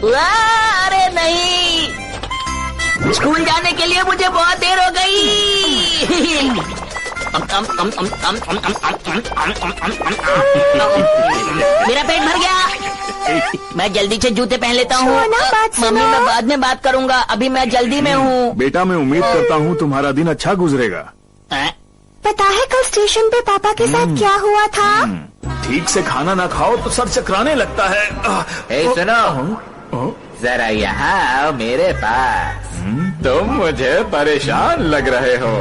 अरे नहीं, स्कूल जाने के लिए मुझे बहुत देर हो गई। मेरा पेट भर गया। मैं जल्दी से जूते पहन लेता हूँ। मम्मी, मैं बाद में बात करूँगा, अभी मैं जल्दी में हूँ। बेटा, मैं उम्मीद करता हूँ तुम्हारा दिन अच्छा गुजरेगा। पता है कल स्टेशन पे पापा के साथ क्या हुआ था? ठीक से खाना ना खाओ तो सर चकराने लगता है। सुनो, जरा यहाँ आओ मेरे पास। तुम मुझे परेशान लग रहे हो।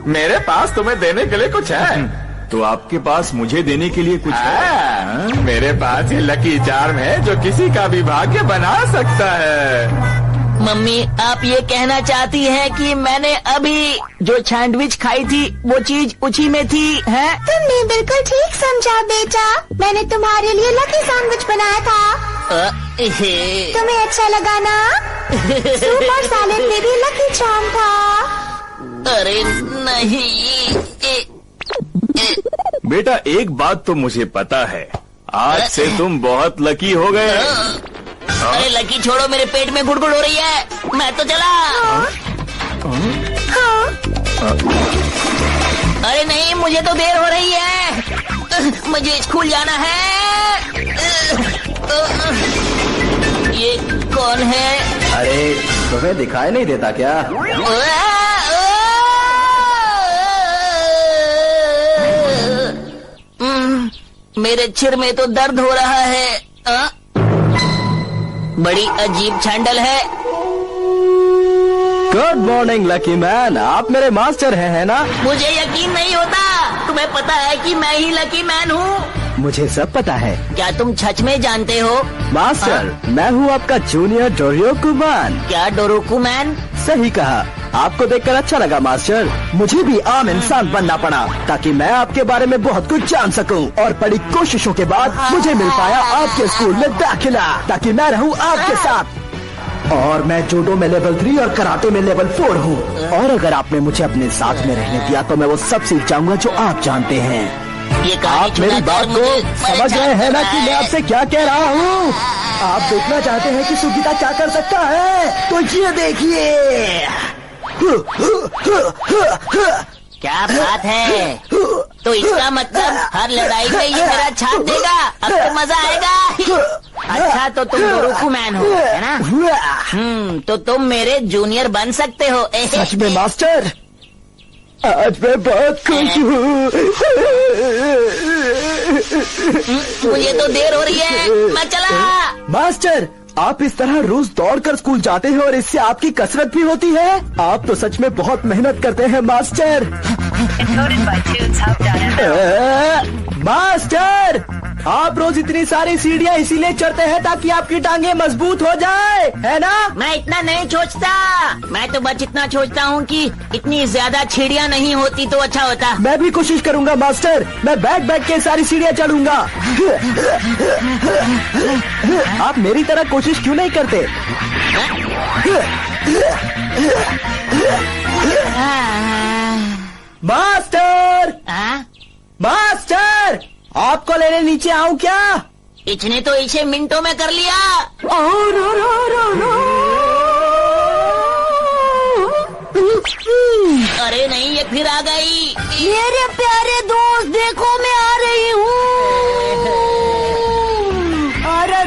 मेरे पास तुम्हें देने के लिए कुछ है। तो आपके पास मुझे देने के लिए कुछ है? मेरे पास ये लकी चार्म है जो किसी का भी भाग्य बना सकता है। मम्मी, आप ये कहना चाहती हैं कि मैंने अभी जो सैंडविच खाई थी वो चीज उसी में थी, है? तुमने बिल्कुल ठीक समझा बेटा। मैंने तुम्हारे लिए लकी सैंडविच बनाया था। तुम्हें अच्छा लगा ना? सूप और सैलेड में भी लकी चार्म था। अरे नहीं। बेटा, एक बात तो मुझे पता है, आज से तुम बहुत lकी हो गए। अरे लकी छोड़ो, मेरे पेट में गुड़गुड़ हो रही है, मैं तो चला। अरे नहीं, मुझे तो देर हो रही है, मुझे स्कूल जाना है। ये कौन है? अरे तुम्हें दिखाई नहीं देता क्या? मेरे सिर में तो दर्द हो रहा है। बड़ी अजीब छंडल है। गुड मॉर्निंग लकी मैन, आप मेरे मास्टर हैं, है ना? मुझे यकीन नहीं होता। तुम्हें पता है कि मैं ही लकी मैन हूँ? मुझे सब पता है। क्या तुम सच में जानते हो? मास्टर, मैं हूँ आपका जूनियर डोरियोकुमैन। क्या डोरोकुमैन? सही कहा। आपको देखकर अच्छा लगा मास्टर। मुझे भी आम इंसान बनना पड़ा ताकि मैं आपके बारे में बहुत कुछ जान सकूं। और बड़ी कोशिशों के बाद मुझे मिल पाया आपके स्कूल में दाखिला, ताकि मैं रहूं आपके साथ। और मैं जूडो में लेवल 3 और कराटे में लेवल 4 हूँ। और अगर आपने मुझे अपने साथ में रहने दिया तो मैं वो सब सीख जाऊंगा जो आप जानते हैं। आप मेरी बात को समझ रहे हैं ना कि मैं आपसे क्या कह रहा हूँ? आप देखना चाहते हैं कि सुगीता क्या कर सकता है, तो ये देखिए। क्या बात है? तो इसका मतलब हर लड़ाई में ये मेरा छाप देगा। अब तो मजा आएगा। अच्छा, तो तुम डोरोकुमैन हो, है ना? तो तुम मेरे जूनियर बन सकते हो। सच में मास्टर? आज मैं बहुत खुश हूँ। मुझे तो देर हो रही है, मैं चला। मास्टर, आप इस तरह रोज दौड़कर स्कूल जाते हैं और इससे आपकी कसरत भी होती है। आप तो सच में बहुत मेहनत करते हैं मास्टर। मास्टर, आप रोज इतनी सारी सीढ़ियाँ इसीलिए चढ़ते हैं ताकि आपकी टांगे मजबूत हो जाए, है ना? मैं इतना नहीं सोचता। मैं तो बस इतना सोचता हूँ कि इतनी ज्यादा सीढ़ियाँ नहीं होती तो अच्छा होता। मैं भी कोशिश करूँगा मास्टर। मैं बैठ के सारी सीढ़ियाँ चढ़ूंगा। आप मेरी तरह कोशिश क्यों नहीं करते? मास्टर, मास्टर, आपको लेने नीचे आऊं क्या? इसने तो इसे मिनटों में कर लिया। अरे नहीं, ये फिर आ गई। मेरे प्यारे दोस्त, देखो मैं आ रही हूँ। अरे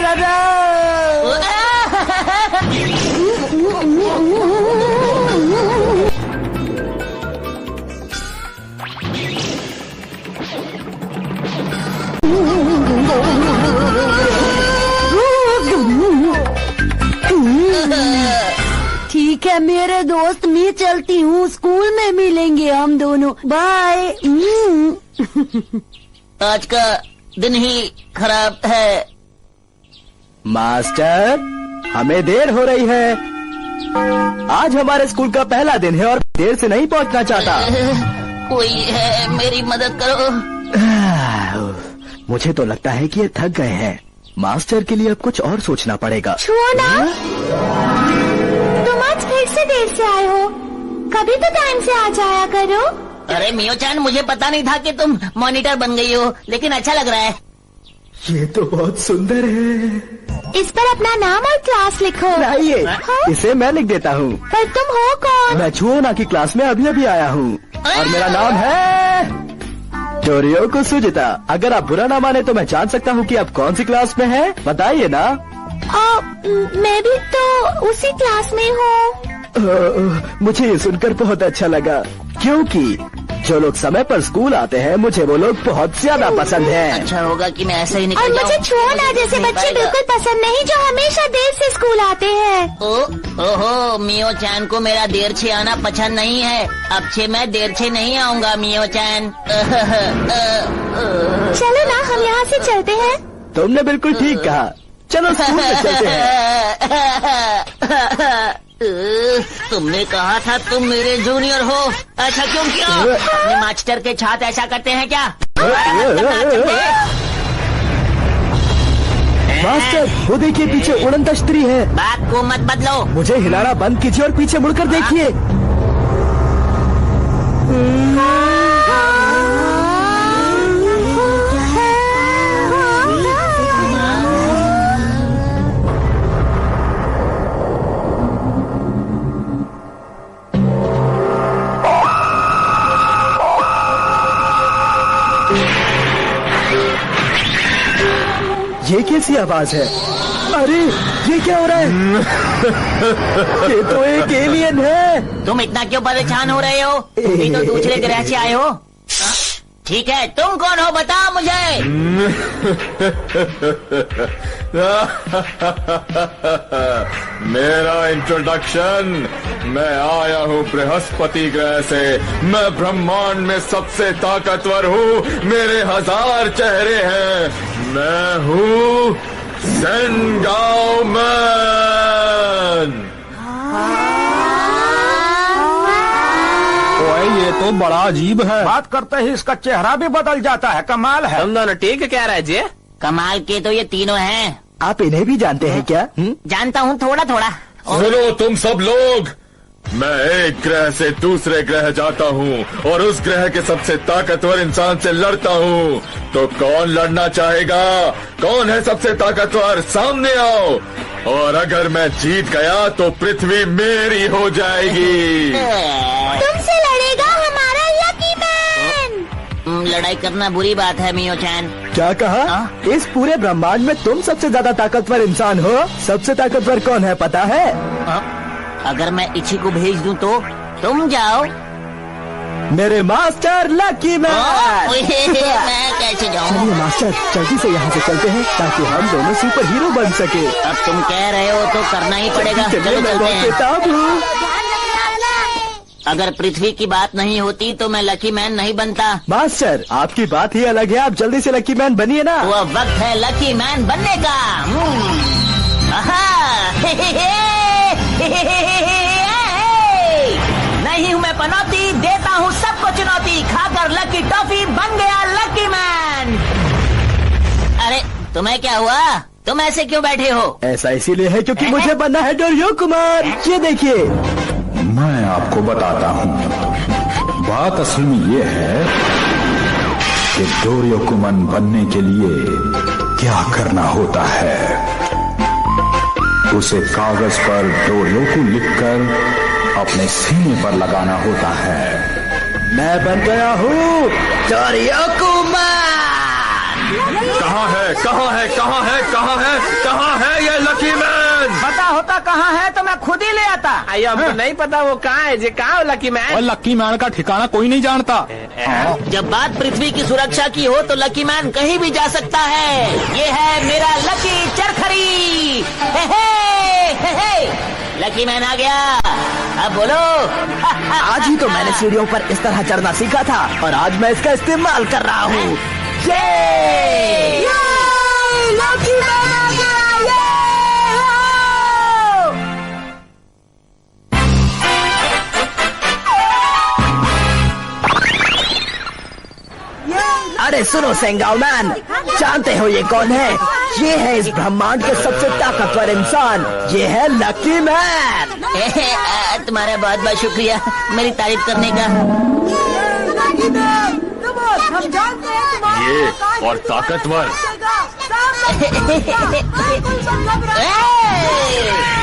ठीक है मेरे दोस्त, मैं चलती हूँ। स्कूल में मिलेंगे हम दोनों। बाय। आज का दिन ही खराब है। मास्टर, हमें देर हो रही है। आज हमारे स्कूल का पहला दिन है और देर से नहीं पहुंचना चाहता। कोई है, मेरी मदद करो। मुझे तो लगता है कि ये थक गए हैं। मास्टर के लिए अब कुछ और सोचना पड़ेगा। छुओ ना, तुम आज फिर से देर से आए हो। कभी तो टाइम से आ जाया करो। अरे मियो-चान, मुझे पता नहीं था कि तुम मॉनिटर बन गई हो, लेकिन अच्छा लग रहा है। ये तो बहुत सुंदर है। इस पर अपना नाम और क्लास लिखो। लाइए, हाँ? इसे मैं लिख देता हूँ। पर तुम हो कौन? मैं छुओना की क्लास में अभी अभी आया हूँ और मेरा नाम है डोरियोकु सुजिता। अगर आप बुरा ना माने तो मैं जान सकता हूँ कि आप कौन सी क्लास में हैं? बताइए ना। मैं भी तो उसी क्लास में हूँ। मुझे ये सुनकर बहुत अच्छा लगा, क्योंकि जो लोग समय पर स्कूल आते हैं मुझे वो लोग बहुत ज्यादा पसंद हैं। अच्छा होगा कि मैं ऐसे ही निकल और जाऊं। मुझे छुओना जैसे बच्चे बिल्कुल पसंद नहीं जो हमेशा देर से स्कूल आते हैं। ओहो, मियो चैन को मेरा देर से आना पसंद नहीं है। अब से मैं देर से नहीं आऊँगा मियो चैन। चलो ना, हम यहाँ से चलते हैं। तुमने बिल्कुल ठीक कहा, चलो स्कूल में चलते हैं। तुमने कहा था तुम मेरे जूनियर हो। ऐसा क्यों किया? अपने मास्टर के छात्र ऐसा करते हैं क्या? मास्टर, वो देखिए पीछे उड़न तश्तरी है। बात को मत बदलो। मुझे हिलाना बंद कीजिए और पीछे मुड़कर देखिए। ये कैसी आवाज है? अरे ये क्या हो रहा है? ये तो एक एलियन है। तुम इतना क्यों परेशान हो रहे हो? तुम भी तो दूसरे ग्रह से आए हो। ठीक है, तुम कौन हो बताओ मुझे। मेरा इंट्रोडक्शन, मैं आया हूँ बृहस्पति ग्रह से। मैं ब्रह्मांड में सबसे ताकतवर हूँ। मेरे 1000 चेहरे हैं। मैं हूँ सेंगाओ मैन। ये तो बड़ा अजीब है। बात करते ही इसका चेहरा भी बदल जाता है। कमाल है। तुम दोनों ठीक कह रहे जी। कमाल के तो ये तीनों हैं। आप इन्हें भी जानते हैं क्या? जानता हूँ थोड़ा थोड़ा। सुनो तुम सब लोग, मैं एक ग्रह से दूसरे ग्रह जाता हूँ और उस ग्रह के सबसे ताकतवर इंसान से लड़ता हूँ। तो कौन लड़ना चाहेगा? कौन है सबसे ताकतवर? सामने आओ। और अगर मैं जीत गया तो पृथ्वी मेरी हो जाएगी। तुमसे लड़ेगा हमारा लकी मैन। लड़ाई करना बुरी बात है मियो चैन। क्या कहा? इस पूरे ब्रह्मांड में तुम सबसे ज्यादा ताकतवर इंसान हो? सबसे ताकतवर कौन है पता है? अगर मैं इसी को भेज दूं तो तुम जाओ। मेरे मास्टर लकी मैन। मैं कैसे जाऊं? चलिए मास्टर, जल्दी से यहाँ से चलते हैं ताकि हम दोनों सुपर हीरो बन सके। अब तुम कह रहे हो तो करना ही पड़ेगा। चलिए, चलो मैं चलते बहुत हैं। बेताब हूँ। अगर पृथ्वी की बात नहीं होती तो मैं लकी मैन नहीं बनता। मास्टर, आपकी बात ही अलग है। आप जल्दी से लकी मैन बनिए ना। वो वक्त है लकी मैन बनने का। नहीं हूँ मैं पनौती, देता हूँ सबको चुनौती। खाकर लकी टॉफी बन गया लकी मैन। अरे तुम्हें क्या हुआ? तुम ऐसे क्यों बैठे हो? ऐसा इसीलिए है क्योंकि मुझे बनना है डोरियोकुमान। ये देखिए। मैं आपको बताता हूँ। बात असल में ये है कि डोरियोकुमन बनने के लिए क्या करना होता है। उसे कागज पर डोरियोकु लिखकर अपने सीने पर लगाना होता है। मैं बन गया हूँ डोरियोकुमान। कहाँ है? कहाँ है? कहाँ है? कहाँ है? कहाँ है ये लकी मैन? पता होता कहाँ है तो मैं खुद ही ले आता। अयो हमको नहीं पता वो कहाँ है जी। कहाँ हो लकी मैन? और लकी मैन का ठिकाना कोई नहीं जानता। जब बात पृथ्वी की सुरक्षा की हो तो लकी मैन कहीं भी जा सकता है। ये है मेरा लकी चरखड़ी। लकी मैन आ गया। अब बोलो। आज ही तो मैंने सीढ़ियों पर इस तरह चढ़ना सीखा था और आज मैं इसका इस्तेमाल कर रहा हूँ। लकी मैन आ गया। अरे सुनो सेंगाओ मैन, जानते हो ये कौन है? ये है इस ब्रह्मांड के सबसे ताकतवर इंसान। ये है लकी मैन। तुम्हारा बहुत बहुत शुक्रिया मेरी तारीफ करने का। ये और ताकतवर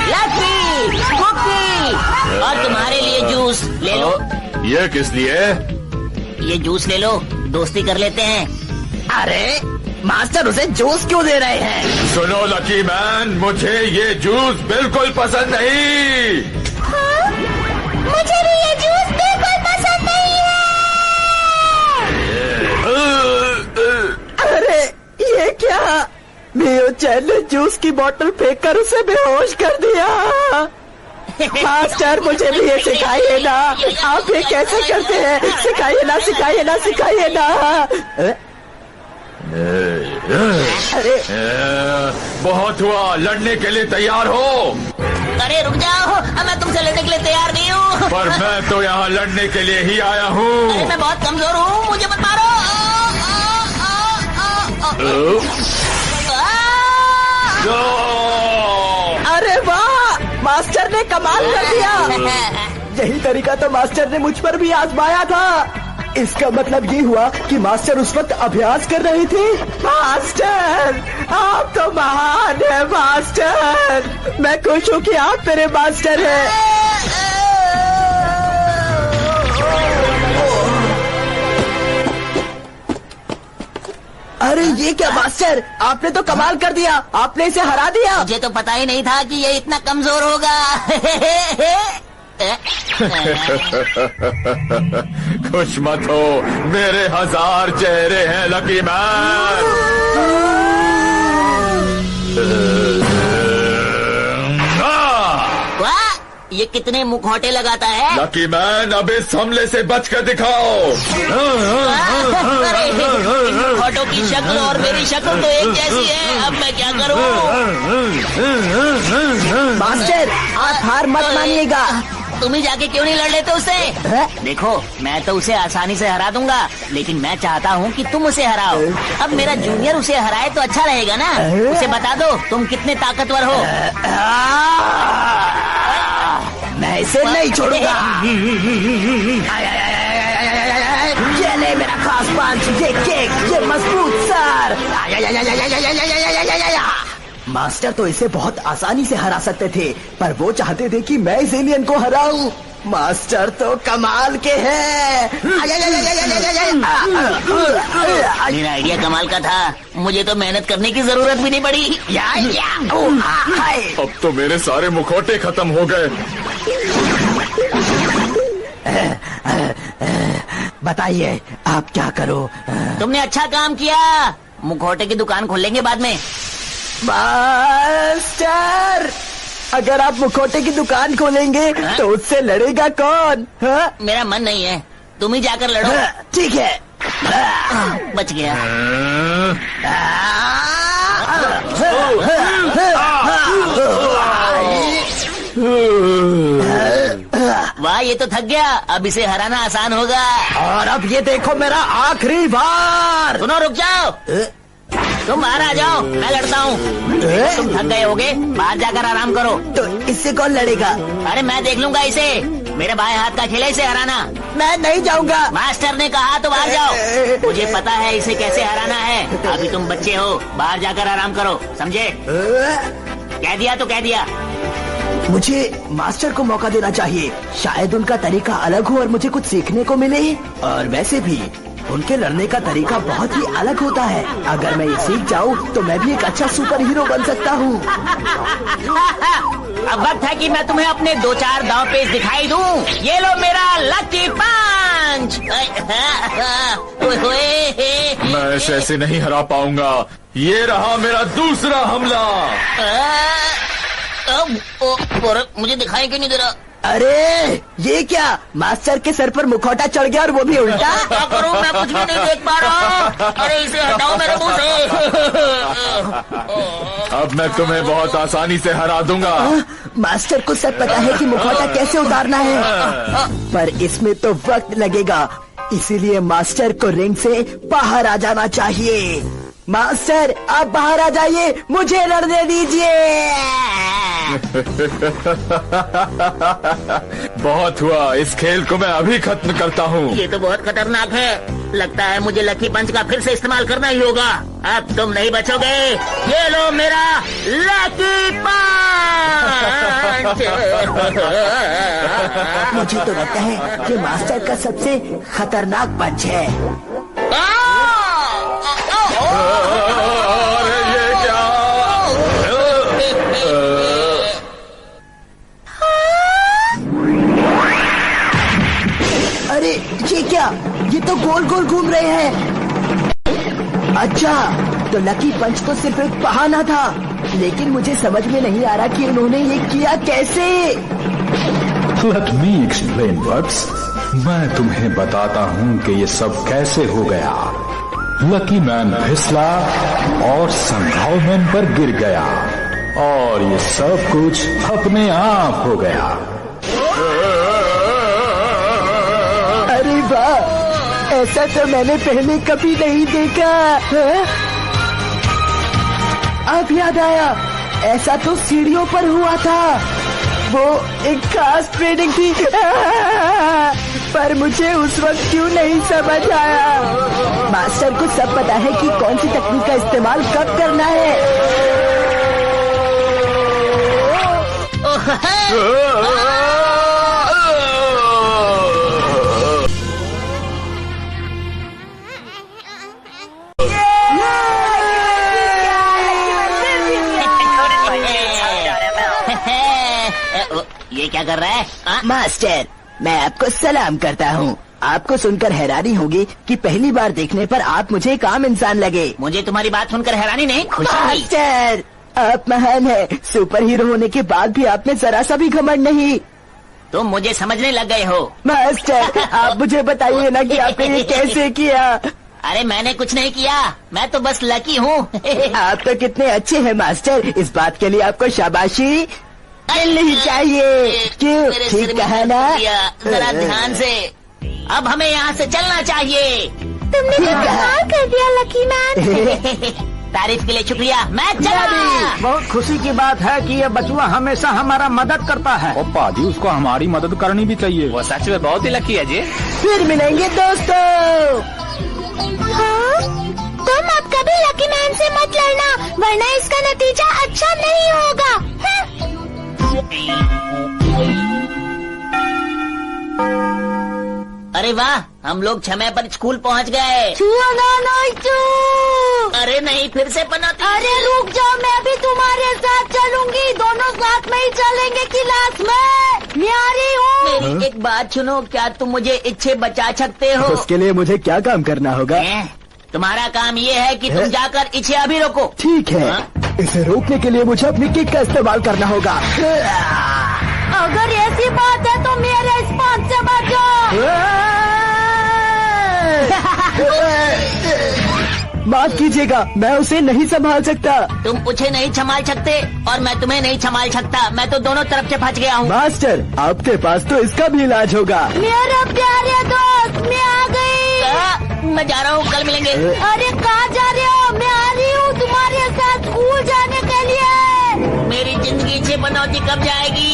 लकी कुकी, और तुम्हारे लिए जूस ले लो। ये किस लिए? ये जूस ले लो, दोस्ती कर लेते हैं। अरे मास्टर उसे जूस क्यों दे रहे हैं? सुनो लकी मैन, मुझे ये जूस बिल्कुल पसंद नहीं। हाँ? मुझे भी ये जूस बिल्कुल पसंद नहीं है। अरे ये क्या? मियो चैन ने जूस की बोतल फेंककर उसे बेहोश कर दिया। मास्टर मुझे भी ये सिखाइए ना, आप ये कैसे करते हैं? सिखाइए ना, सिखाइए ना, सिखाइए ना। अरे बहुत हुआ, लड़ने के लिए तैयार हो? अरे रुक जाओ, मैं तुमसे लड़ने के लिए तैयार नहीं हूँ। पर मैं तो यहाँ लड़ने के लिए ही आया हूँ। अरे मैं बहुत कमजोर हूँ, मुझे मत मारो। अरे वाह, मास्टर ने कमाल कर दिया। यही तरीका तो मास्टर ने मुझ पर भी आजमाया था। इसका मतलब ये हुआ कि मास्टर उस वक्त अभ्यास कर रहे थे। मास्टर आप तो महान है मास्टर। मैं खुश हूँ कि आप मेरे मास्टर हैं। अरे ये क्या मास्टर, आपने तो कमाल कर दिया, आपने इसे हरा दिया। मुझे तो पता ही नहीं था कि ये इतना कमजोर होगा। खुश मत हो, मेरे 1000 चेहरे हैं लकी मैन। वाह, ये कितने मुखौटे लगाता है। लकी मैन, अब इस हमले से बच कर दिखाओ। अरे इन मुखौटों की शक्ल और मेरी शक्ल तो एक जैसी है, अब मैं क्या करूं? मास्टर आप हार मत मानिएगा। तुम ही जाके क्यों नहीं लड़ लेते उससे? देखो मैं तो उसे आसानी से हरा दूंगा, लेकिन मैं चाहता हूँ कि तुम उसे हराओ। अब मेरा जूनियर उसे हराए तो अच्छा रहेगा ना। उसे बता दो तुम कितने ताकतवर हो। मैं इसे नहीं छोड़ूंगा। ये ले मेरा खास पंच, ये केक, ये मजबूत सर। मास्टर तो इसे बहुत आसानी से हरा सकते थे, पर वो चाहते थे कि मैं इस एलियन को हराऊं। मास्टर तो कमाल के हैं। मेरा आइडिया कमाल का था, मुझे तो मेहनत करने की जरूरत भी नहीं पड़ी। अब तो मेरे सारे मुखौटे खत्म हो गए। बताइए आप क्या करो? तुमने अच्छा काम किया, मुखौटे की दुकान खोलेंगे बाद में। मास्टर अगर आप मुखौटे की दुकान खोलेंगे तो उससे लड़ेगा कौन? मेरा मन नहीं है, तुम ही जाकर लड़ो। ठीक है। बच गया। वाह ये तो थक गया, अब इसे हराना आसान होगा। और अब ये देखो मेरा आखिरी बार। सुनो रुक जाओ, तुम बाहर आ जाओ, मैं लड़ता हूँ। तुम थक गए होगे, बाहर जाकर आराम करो। तो इससे कौन लड़ेगा? अरे मैं देख लूंगा इसे, मेरे बाएं हाथ का खेल है इसे हराना। मैं नहीं जाऊंगा। मास्टर ने कहा तो बाहर जाओ, मुझे पता है इसे कैसे हराना है। अभी तुम बच्चे हो, बाहर जाकर आराम करो, समझे? कह दिया तो कह दिया। मुझे मास्टर को मौका देना चाहिए, शायद उनका तरीका अलग हो और मुझे कुछ सीखने को मिले। और वैसे भी उनके लड़ने का तरीका बहुत ही अलग होता है। अगर मैं ये सीख जाऊँ तो मैं भी एक अच्छा सुपर हीरो बन सकता हूँ। अब वक्त है कि मैं तुम्हें अपने 2-4 दांव पेच दिखाई दूं। ये लो मेरा लकी पंच। मैं इसे ऐसे नहीं हरा पाऊंगा। ये रहा मेरा दूसरा हमला। मुझे दिखाई क्यों नहीं दे रहा? अरे ये क्या, मास्टर के सर पर मुखौटा चढ़ गया और वो भी उल्टा। क्या करूं, मैं कुछ भी नहीं देख पा रहा। अरे इसे हटाओ मेरे मुंह से। अब मैं तुम्हें बहुत आसानी से हरा दूंगा। मास्टर को सब पता है कि मुखौटा कैसे उतारना है, पर इसमें तो वक्त लगेगा। इसीलिए मास्टर को रिंग से बाहर आ जाना चाहिए। मास्टर आप बाहर आ जाइए, मुझे लड़ने दीजिए। बहुत हुआ, इस खेल को मैं अभी खत्म करता हूँ। ये तो बहुत खतरनाक है। लगता है मुझे लकी पंच का फिर से इस्तेमाल करना ही होगा। अब तुम नहीं बचोगे। ये लो मेरा लकी पंच। मुझे तो लगता है कि मास्टर का सबसे खतरनाक पंच है। अरे ये क्या? अरे ये क्या? ये तो गोल गोल घूम रहे हैं। अच्छा, तो लकी पंच तो सिर्फ एक बहाना था, लेकिन मुझे समझ में नहीं आ रहा कि उन्होंने ये किया कैसे। Let me explain, Bugs. मैं तुम्हें बताता हूँ कि ये सब कैसे हो गया। लकी मैन फिसला और संघाव मैन पर गिर गया और ये सब कुछ अपने आप हो गया। अरे वाह, ऐसा तो मैंने पहले कभी नहीं देखा। अब याद आया, ऐसा तो सीढ़ियों पर हुआ था। वो एक खास ट्रेनिंग थी, पर मुझे उस वक्त क्यों नहीं समझ आया। मास्टर को सब पता है कि कौन सी तकनीक का इस्तेमाल कब करना है। ये क्या कर रहा है? मास्टर, मैं आपको सलाम करता हूँ। आपको सुनकर हैरानी होगी कि पहली बार देखने पर आप मुझे एक आम इंसान लगे। मुझे तुम्हारी बात सुनकर हैरानी नहीं, खुशी हुई। मास्टर, आप महान हैं। सुपर हीरो होने के बाद भी आप में जरा सा भी घमंड नहीं। तुम मुझे समझने लग गए हो। मास्टर, आप मुझे बताइए ना कि आपने ये कैसे किया। अरे मैंने कुछ नहीं किया, मैं तो बस लकी हूँ। आप तो कितने अच्छे हैं मास्टर, इस बात के लिए आपको शाबाशी मिलनी चाहिए। क्यों, ठीक कहा ना? जरा ध्यान से। अब हमें यहाँ से चलना चाहिए। तुमने तो कमाल कर दिया लकी मैन। तारीफ के लिए शुक्रिया। मैं चला। बहुत खुशी की बात है कि ये बचुआ हमेशा हमारा मदद करता है। और पाजी, उसको हमारी मदद करनी भी चाहिए। वो सच में बहुत ही लकी है जी। फिर मिलेंगे दोस्तों। हाँ? तुम अब कभी लकी मैन से मत लड़ना, वरना इसका नतीजा अच्छा नहीं होगा। अरे वाह, हम लोग समय पर स्कूल पहुँच गए। अरे नहीं, फिर से पनौती। अरे रुक जाओ, मैं भी तुम्हारे साथ चलूंगी। दोनों साथ में ही चलेंगे क्लास में। मैं आ रही हूँ। मेरी एक बात सुनो, क्या तुम मुझे इच्छे बचा सकते हो? उसके लिए मुझे क्या काम करना होगा? तुम्हारा काम ये है कि तुम जाकर इच्छे अभी रोको। ठीक है, इसे रोकने के लिए मुझे अपनी किक का इस्तेमाल करना होगा। अगर ऐसी बात है तो मेरे इस पांच से बचो। माफ कीजिएगा, मैं उसे नहीं संभाल सकता। तुम उसे नहीं संभाल सकते और मैं तुम्हें नहीं संभाल सकता। मैं तो दोनों तरफ से फंस गया हूँ। मास्टर, आपके पास तो इसका भी इलाज होगा। मेरा प्यारे दोस्त, मैं आ गई। मैं जा रहा हूँ, कल मिलेंगे। अरे कहाँ जा रहे हो? मैं आ रही हूँ तुम्हारे साथ स्कूल जाने के लिए। मेरी जिंदगी से बनौती कब जाएगी?